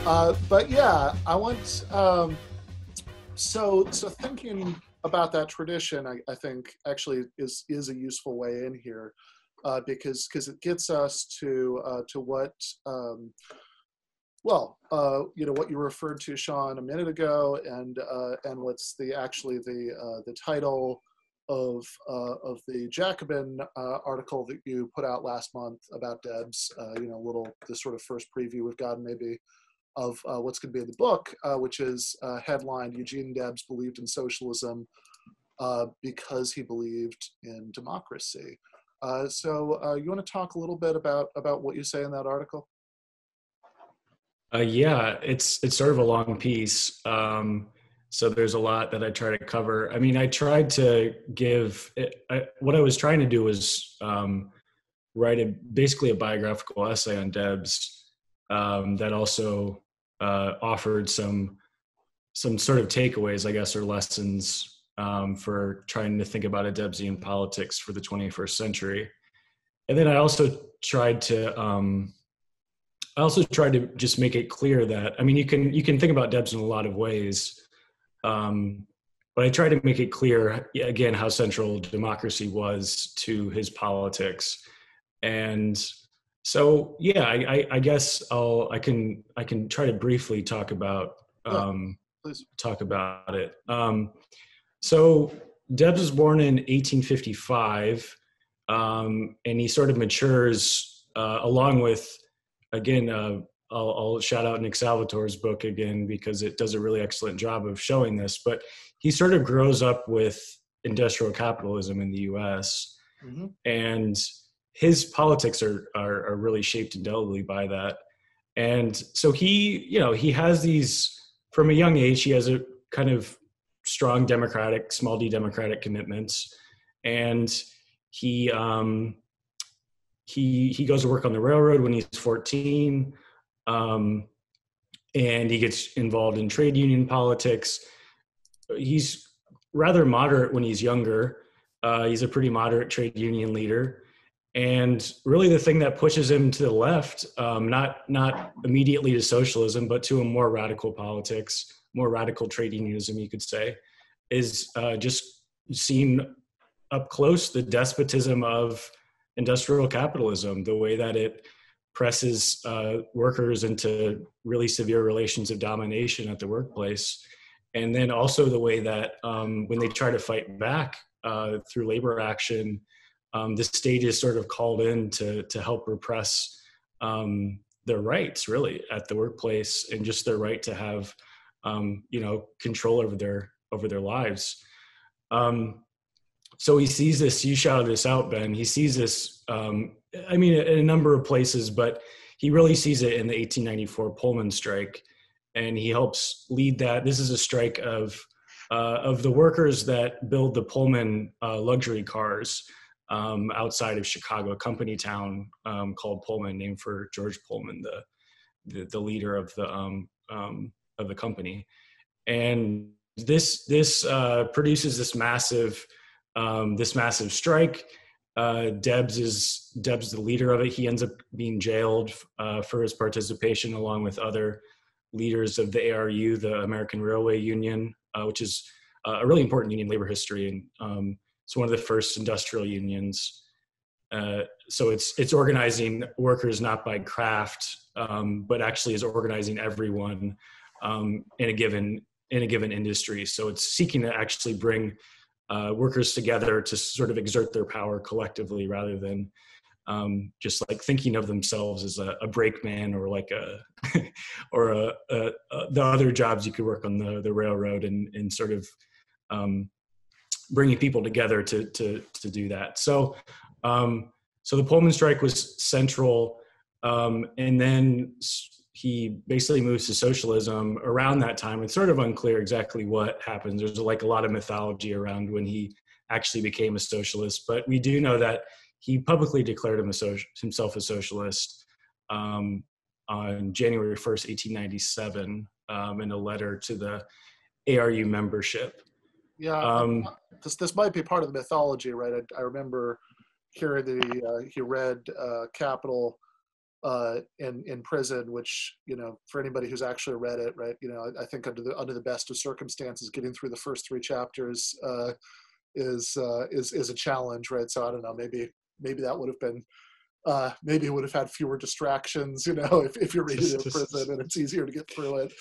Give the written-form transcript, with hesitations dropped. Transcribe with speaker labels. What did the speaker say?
Speaker 1: But yeah, I want so thinking about that tradition, I think actually is a useful way in here, because it gets us to what what you referred to, Sean, a minute ago, and what's the title of the Jacobin article that you put out last month about Debs. The sort of first preview we've gotten maybe of what's going to be in the book, which is headlined "Eugene Debs believed in socialism because he believed in democracy." So you want to talk a little bit about what you say in that article?
Speaker 2: Yeah, it's sort of a long piece. So there's a lot that I try to cover. I mean, I tried to what I was trying to do was write basically a biographical essay on Debs that also offered some sort of takeaways, I guess, or lessons for trying to think about a Debsian politics for the 21st century. And then I also tried to just make it clear that, I mean, you can think about Debs in a lot of ways, but I tried to make it clear again how central democracy was to his politics. And so, yeah, I guess I can try to briefly talk about it. So Debs was born in 1855, and he sort of matures along with, again, I'll shout out Nick Salvatore's book again because it does a really excellent job of showing this. But he sort of grows up with industrial capitalism in the U.S.
Speaker 1: Mm-hmm.
Speaker 2: and his politics are really shaped indelibly by that. And so he has these, from a young age, he has a kind of strong small d democratic commitments. And he goes to work on the railroad when he's 14. And he gets involved in trade union politics. He's rather moderate when he's younger. He's a pretty moderate trade union leader. And really the thing that pushes him to the left, not immediately to socialism, but to a more radical politics, more radical trade unionism, you could say, is just seeing up close the despotism of industrial capitalism, the way that it presses workers into really severe relations of domination at the workplace. And then also the way that when they try to fight back through labor action, the state is sort of called in to help repress their rights, really, at the workplace, and just their right to have, control over their lives. So he sees this. You shouted this out, Ben. He sees this. In a number of places, but he really sees it in the 1894 Pullman strike, and he helps lead that. This is a strike of the workers that build the Pullman luxury cars. Outside of Chicago, a company town called Pullman, named for George Pullman, the leader of the company. And this produces this massive strike. Debs is the leader of it. He ends up being jailed for his participation, along with other leaders of the ARU, the American Railway Union, which is a really important union in labor history, and it's one of the first industrial unions. So it's organizing workers not by craft, but actually is organizing everyone in a given industry. So it's seeking to actually bring workers together to sort of exert their power collectively, rather than just like thinking of themselves as a brakeman or like the other jobs you could work on the railroad, and sort of bringing people together to do that. So the Pullman strike was central, and then he basically moves to socialism around that time. It's sort of unclear exactly what happens. There's like a lot of mythology around when he actually became a socialist, but we do know that he publicly declared himself a socialist on January 1st, 1897, in a letter to the ARU membership.
Speaker 1: Yeah, this might be part of the mythology, right? I remember hearing that he read Capital in prison, which, you know, for anybody who's actually read it, right, you know, I think under the best of circumstances, getting through the first 3 chapters is a challenge, right? So I don't know, maybe that would have been, maybe it would have had fewer distractions, you know, if you're reading it in prison and it's easier to get through it.